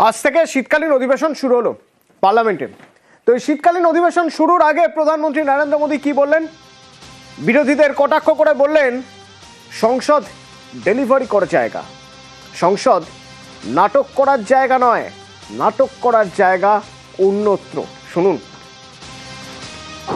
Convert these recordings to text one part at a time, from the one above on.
আজ থেকে শীতকালীন অধিবেশন শুরু হলো পার্লামেন্টে। তো এই শীতকালীন অধিবেশন শুরুর আগে প্রধানমন্ত্রী নরেন্দ্র মোদী কি বললেন? বিরোধীদের কটাক্ষ করে বললেন, সংসদ ডেলিভারি করার জায়গা, সংসদ নাটক করার জায়গা নয়, নাটক করার জায়গা অন্যত্র। শুনুন।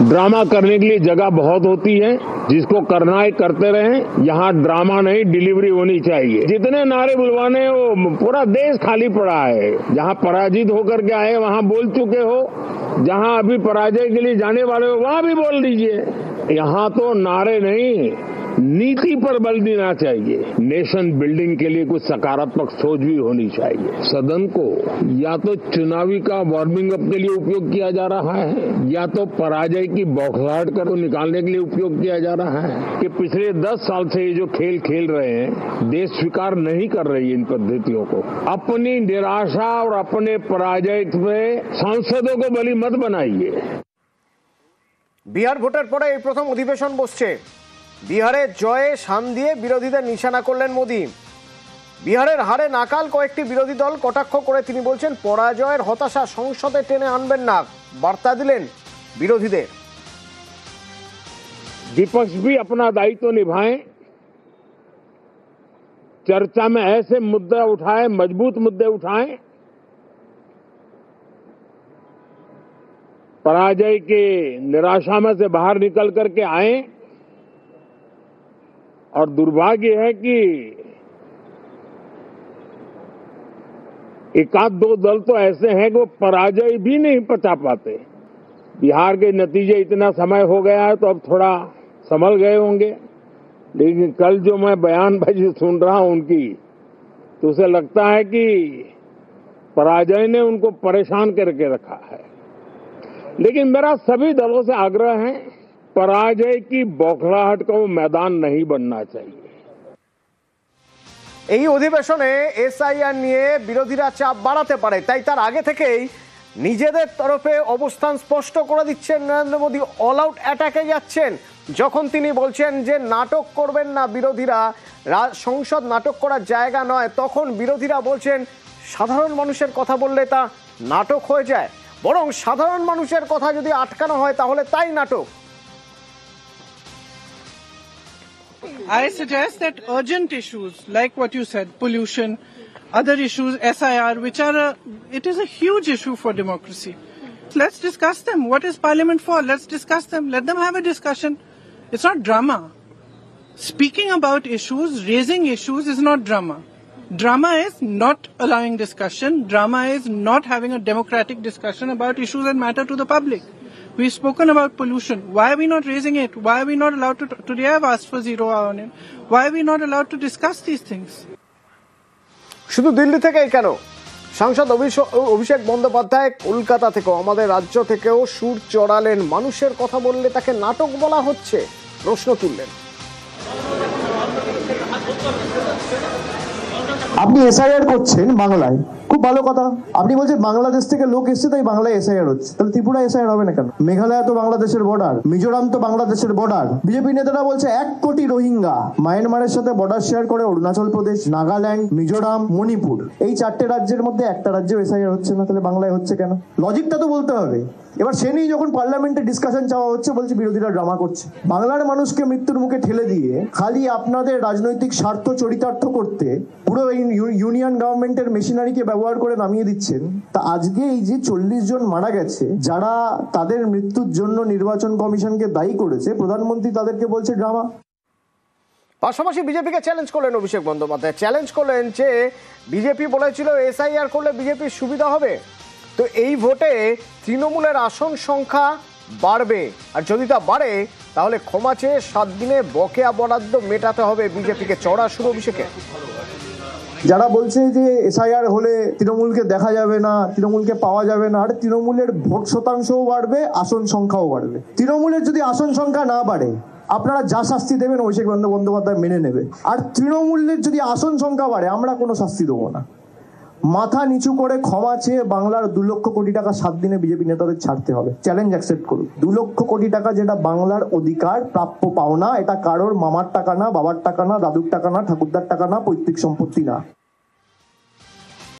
ड्रामा करने के लिए जगह बहुत होती है, जिसको करना है करते रहें। यहाँ ड्रामा नहीं, डिलीवरी होनी चाहिए। जितने नारे बुलवाने वो पूरा देश खाली पड़ा है। जहाँ पराजित होकर के आए वहाँ बोल चुके हो, जहाँ अभी पराजय के लिए जाने वाले हो वहाँ भी बोल दीजिए। यहाँ तो नारे नहीं, नीति पर बल देना चाहिए। नेशन बिल्डिंग के लिए कुछ सकारात्मक सोच भी होनी चाहिए। सदन को या तो चुनावी का वार्मिंग अप के लिए उपयोग किया जा रहा है, या तो पराजय की बौखलाहट को निकालने के लिए उपयोग किया जा रहा है कि पिछले 10 साल से ये जो खेल खेल रहे हैं, देश स्वीकार नहीं कर रही इन पद्धतियों को। अपनी निराशा और अपने पराजय में सांसदों को बलि मत बनाइए। बिहार ভোটের পরে এই প্রথম অধিবেশন বসছে। বিহারে জয়ে শান দিয়ে বিরোধীদের নিশানা করলেন মোদী। বিহারের হারে নাকাল কয়েকটি বিরোধী দল কটাক্ষ করে তিনি বলছেন, পরাজয়ের হতাশা সংসদে টেনে আনবেন না। বার্তা দিলেন বিরোধীদের। विपक्ष भी अपना दायित्व निभाएं, चर्चा में ऐसे मुद्दे उठाएं, मजबूत मुद्दे उठाएं, पराजय के निराशा में से बाहर निकल करके आए। और दुर्भाग्य है कि एक आध दो दल तो ऐसे हैं कि वो पराजय भी नहीं पचा पाते। बिहार के नतीजे इतना समय हो गया है तो अब थोड़ा संभल गए होंगे, लेकिन कल जो मैं बयानबाजी सुन रहा हूं उनकी, तो उसे लगता है कि पराजय ने उनको परेशान करके रखा है। लेकिन मेरा सभी दलों से आग्रह है, पराजय की बौखलाहट का वो मैदान नहीं बनना चाहिए। এই অধিবেশনে এসআইআর নিয়ে বিরোধীরা চাপ বাড়াতে পারে, তাই তার আগে থেকেই নিজেদের তরফে অবস্থান স্পষ্ট করে দিচ্ছেন নরেন্দ্র মোদী। অল আউট অ্যাটাকে যাচ্ছেন যখন তিনি বলছেন যে নাটক করবেন না বিরোধীরা, সংসদ নাটক করার জায়গা নয়। তখন বিরোধীরা বলছেন সাধারণ মানুষের কথা বললে তা নাটক হয়ে যায়, বরং সাধারণ মানুষের কথা যদি আটকানো হয় তাহলে তাই নাটক। I suggest that urgent issues like what you said, pollution, other issues, SIR, which are it is a huge issue for democracy. Let's discuss them. What is Parliament for? Let's discuss them. Let them have a discussion. It's not drama. Speaking about issues, raising issues is not drama. Drama is not allowing discussion. Drama is not having a democratic discussion about issues that matter to the public. We've spoken about pollution. Why are we not raising it? Why are we not allowed to? Today I've asked for 0 hour on it. Why are we not allowed to discuss these things? শুধু দিল্লি থেকেই কেন, সাংসদ অভিষেক বন্দ্যোপাধ্যায় কলকাতা থেকেও, আমাদের রাজ্য থেকেও সুর চড়ালেন। মানুষের কথা বললে তাকে নাটক বলা হচ্ছে, প্রশ্ন তুললেন। আপনি এসআইআর করছেন বাংলায়, খুব ভালো কথা। আপনি বলছেন বাংলাদেশ থেকে লোক এসছে তাই বাংলায় এসআইআর হচ্ছে, তাহলে ত্রিপুরা এসআইআর হবে না কেন? মেঘালয় তো বাংলাদেশের বর্ডার, মিজোরাম তো বাংলাদেশের বর্ডার। বিজেপি নেতারা বলছে 1 কোটি রোহিঙ্গা মায়ানমারের সাথে বর্ডার শেয়ার করে অরুণাচল প্রদেশ, নাগাল্যান্ড, মিজোরাম, মণিপুর, এই 4টে রাজ্যের মধ্যে একটা রাজ্যেও এসআইআর হচ্ছে না, তাহলে বাংলায় হচ্ছে কেন? লজিকটা তো বলতে হবে। এবার সে নিয়ে যখন পার্লামেন্টে ডিসকাশন চাওয়া হচ্ছে, বলছে বিরোধীরা ড্রামা করছে। বাংলার মানুষকে মৃত্যুর মুখে ঠেলে দিয়ে খালি আপনাদের রাজনৈতিক স্বার্থ চরিতার্থ করতে পুরো ইউনিয়ন গভর্নমেন্টের মেশিনারিকে ব্যবহার করে নামিয়ে দিচ্ছেন। তা আজকে এই যে 40 জন মারা গেছে, যারা তাদের মৃত্যুর জন্য নির্বাচন কমিশনকে দায়ী করেছে, প্রধানমন্ত্রী তাদেরকে বলছে ড্রামা। পাশাপাশি বিজেপিকে চ্যালেঞ্জ করলেন অভিষেক বন্দ্যোপাধ্যায়। চ্যালেঞ্জ করলেন যে বিজেপি বলেছিল এসআইআর করলে বিজেপির সুবিধা হবে, তো এই ভোটে তৃণমূলের আসন সংখ্যা বাড়বে, আর যদি তা বাড়ে তাহলে ক্ষমা চেয়ে 7 দিনে বকেয়া বরাদ্দ মেটাতে হবে বিজেপিকে। চড়া শুরু অভিষেকের। যারা বলছে যে এসআইআর হলে তৃণমূলকে দেখা যাবে না, তৃণমূলকে পাওয়া যাবে না, আর তৃণমূলের ভোট শতাংশও বাড়বে, আসন সংখ্যাও বাড়বে। তৃণমূলের যদি আসন সংখ্যা না বাড়ে, আপনারা যা শাস্তি দেবেন অভিষেক বন্দ্যোপাধ্যায় মেনে নেবে। আর তৃণমূলের যদি আসন সংখ্যা বাড়ে, আমরা কোনো শাস্তি দেবো না। মাথা নিচু করে ক্ষমা চেয়ে বাংলার 2 লক্ষ কোটি টাকা 7 দিনে বিজেপি নেতাদের ছাড়তে হবে। চ্যালেঞ্জ অ্যাকসেপ্ট করুন। 2 লক্ষ কোটি টাকা যেটা বাংলার অধিকার, প্রাপ্য পাওনা, এটা কারোর মামার টাকা না, বাবার টাকা না, দাদুর টাকা না, ঠাকুরদার টাকা না, পৈতৃক সম্পত্তি না।